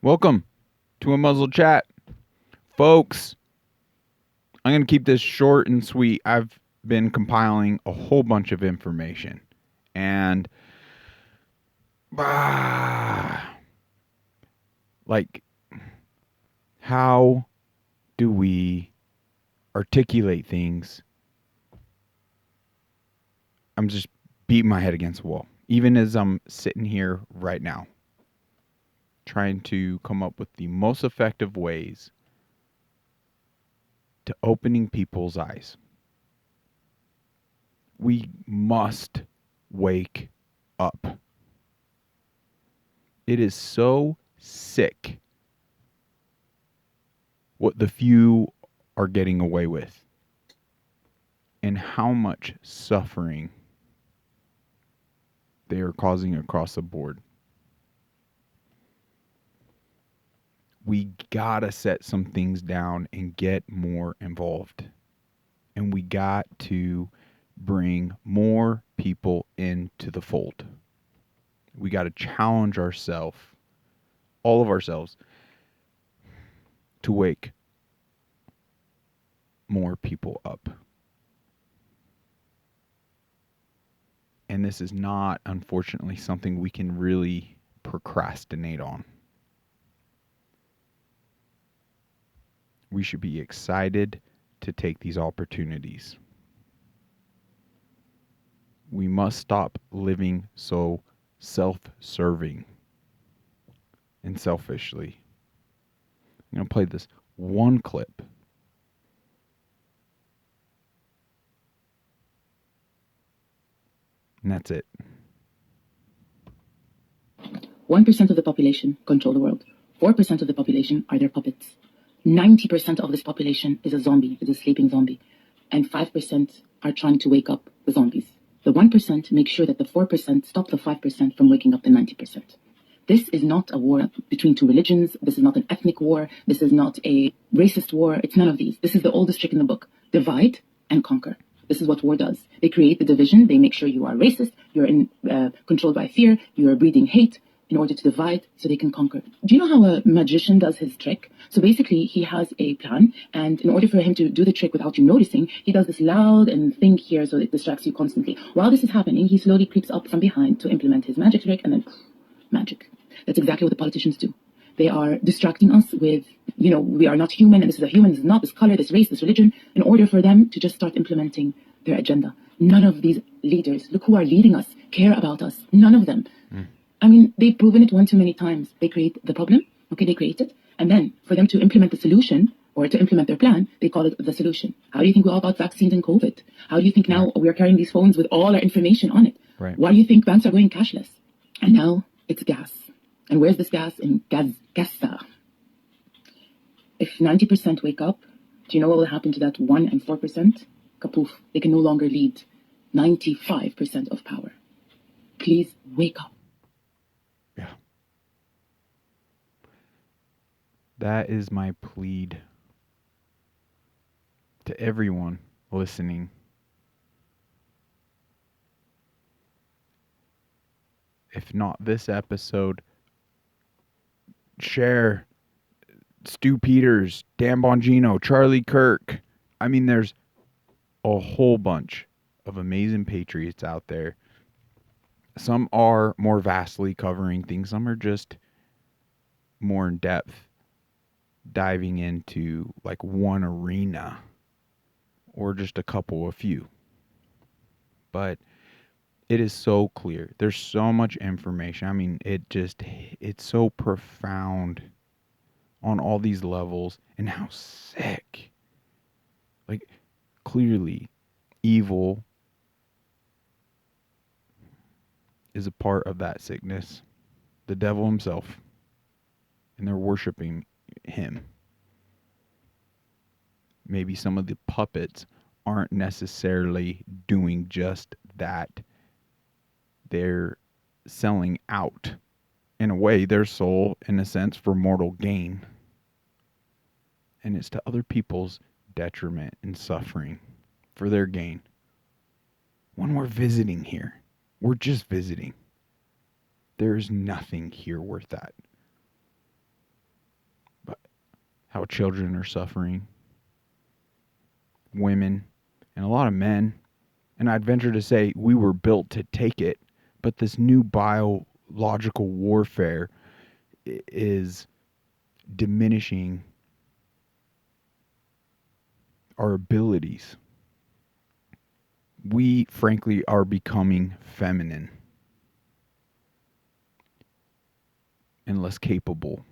Welcome to UNMUZZLED CHAT. Folks, I'm going to keep this short and sweet. I've been compiling a whole bunch of information. And, like, how do we articulate things? I'm just beating my head against the wall, even as I'm sitting here right now, trying to come up with the most effective ways to opening people's eyes. We must wake up. It is so sick what the few are getting away with and how much suffering they are causing across the board. We gotta set some things down and get more involved. And we got to bring more people into the fold. We got to challenge ourselves, all of ourselves, to wake more people up. And this is not, unfortunately, something we can really procrastinate on. We should be excited to take these opportunities. We must stop living so self-serving and selfishly. I'm going to play this one clip. And that's it. 1% of the population control the world. 4% of the population are their puppets. 90% of this population is a zombie, is a sleeping zombie. And 5% are trying to wake up the zombies. The 1% make sure that the 4% stop the 5% from waking up the 90%. This is not a war between two religions. This is not an ethnic war. This is not a racist war. It's none of these. This is the oldest trick in the book. Divide and conquer. This is what war does. They create the division. They make sure you are racist. You're controlled by fear. You are breeding hate in order to divide so they can conquer. Do you know how a magician does his trick? So basically, he has a plan, and in order for him to do the trick without you noticing, he does this loud and thing here so it distracts you constantly. While this is happening, he slowly creeps up from behind to implement his magic trick, and then magic. That's exactly what the politicians do. They are distracting us with, we are not human, and this is a human, this is not this color, this race, this religion, in order for them to just start implementing their agenda. None of these leaders, look who are leading us, care about us. None of them. I mean, they've proven it one too many times. They create the problem, okay, they create it, and then for them to implement the solution, or to implement their plan, they call it the solution. How do you think we all got vaccines and COVID? How do you think now we're carrying these phones with all our information on it? Right. Why do you think banks are going cashless? And now it's gas. And where's this gas? In Gaza. If 90% wake up, do you know what will happen to that 1 and 4%? Kapoof. They can no longer lead 95% of power. Please wake up. Yeah. That is my plead to everyone listening. If not this episode, share Stu Peters, Dan Bongino, Charlie Kirk. I mean, there's a whole bunch of amazing patriots out there. Some are more vastly covering things. Some are just more in depth, diving into like one arena or just a few. But it is so clear. There's so much information. I mean, it's so profound on all these levels, and how sick. Like, clearly, evil is a part of that sickness. The devil himself. And they're worshiping him. Maybe some of the puppets aren't necessarily doing just that. They're selling out, in a way, their soul, in a sense, for mortal gain. And it's to other people's detriment and suffering for their gain. When we're visiting here, we're just visiting. There is nothing here worth that. But how children are suffering, women, and a lot of men. And I'd venture to say we were built to take it, but this new biological warfare is diminishing our abilities. We, frankly, are becoming feminine and less capable.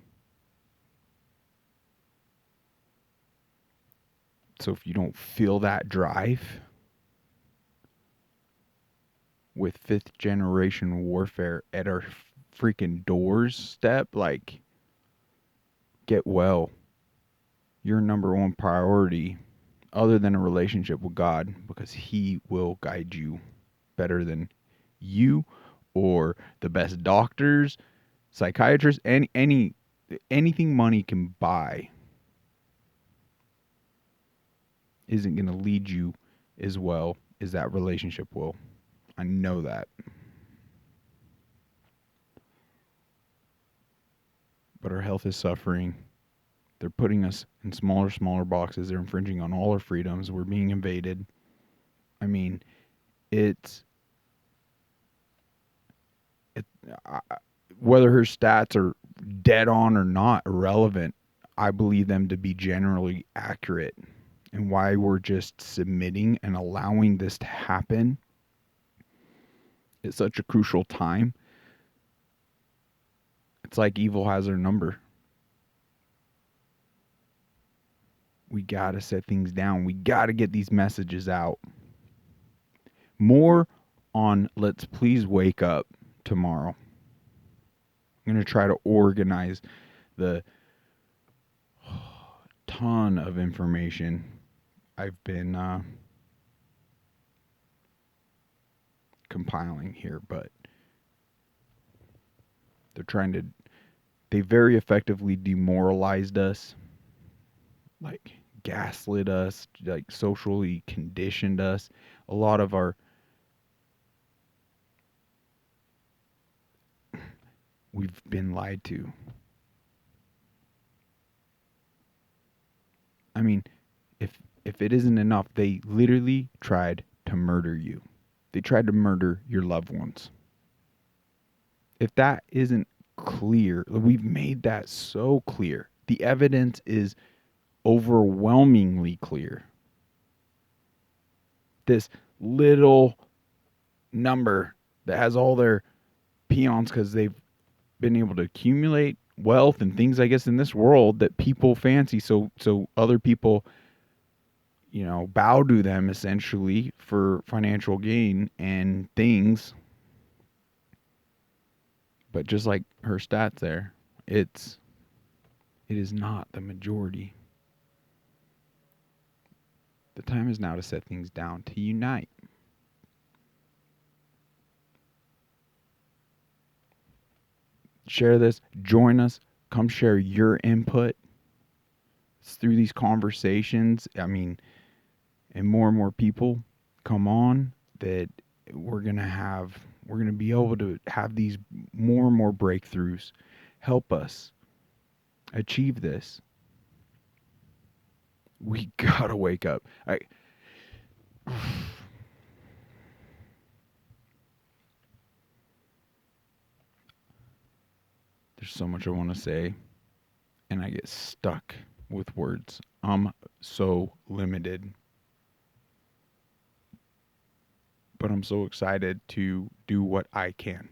So if you don't feel that drive with fifth generation warfare at our freaking doorstep, like, get well. Your number one priority, other than a relationship with God, because He will guide you better than you or the best doctors, psychiatrists, anything money can buy isn't going to lead you as well as that relationship will. I know that. But our health is suffering. They're putting us in smaller boxes. They're infringing on all our freedoms. We're being invaded. I mean, it's it, I, whether her stats are dead on or not irrelevant. I believe them to be generally accurate. And why we're just submitting and allowing this to happen at such a crucial time. It's like evil has our number. We got to set things down. We got to get these messages out. More on Let's Please Wake Up tomorrow. I'm going to try to organize the ton of information I've been compiling here, but they very effectively demoralized us, like gaslit us, like socially conditioned us. A lot of we've been lied to. I mean, if it isn't enough, they literally tried to murder you. They tried to murder your loved ones. If that isn't clear, we've made that so clear. The evidence is overwhelmingly clear. This little number that has all their peons because they've been able to accumulate wealth and things, I guess, in this world that people fancy, so other people, bow to them essentially for financial gain and things. But just like her stats there, it is not the majority. The time is now to set things down, to unite. Share this, join us, come share your input. It's through these conversations, I mean, and more people come on, that we're going to be able to have these more and more breakthroughs. Help us achieve this. We got to wake up. There's so much I want to say, and I get stuck with words. I'm so limited. But I'm so excited to do what I can.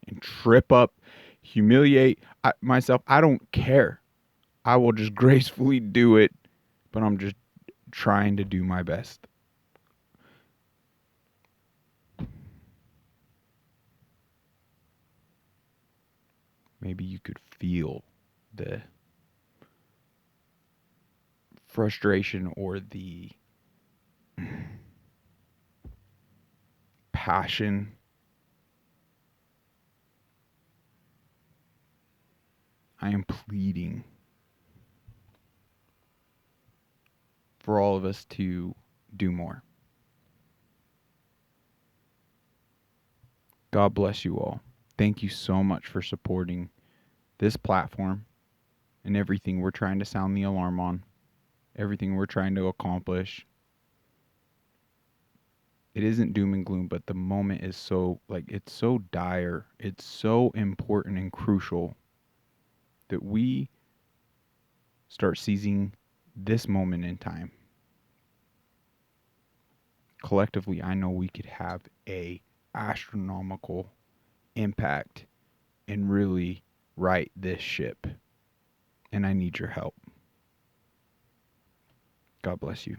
And trip up, humiliate myself. I don't care. I will just gracefully do it, but I'm just trying to do my best. Maybe you could feel the frustration or the passion. I am pleading for all of us to do more. God bless you all. Thank you so much for supporting this platform and everything we're trying to sound the alarm on, everything we're trying to accomplish. It isn't doom and gloom, but the moment is so, like, it's so dire. It's so important and crucial that we start seizing this moment in time. Collectively, I know we could have a astronomical impact and really right this ship. And I need your help. God bless you.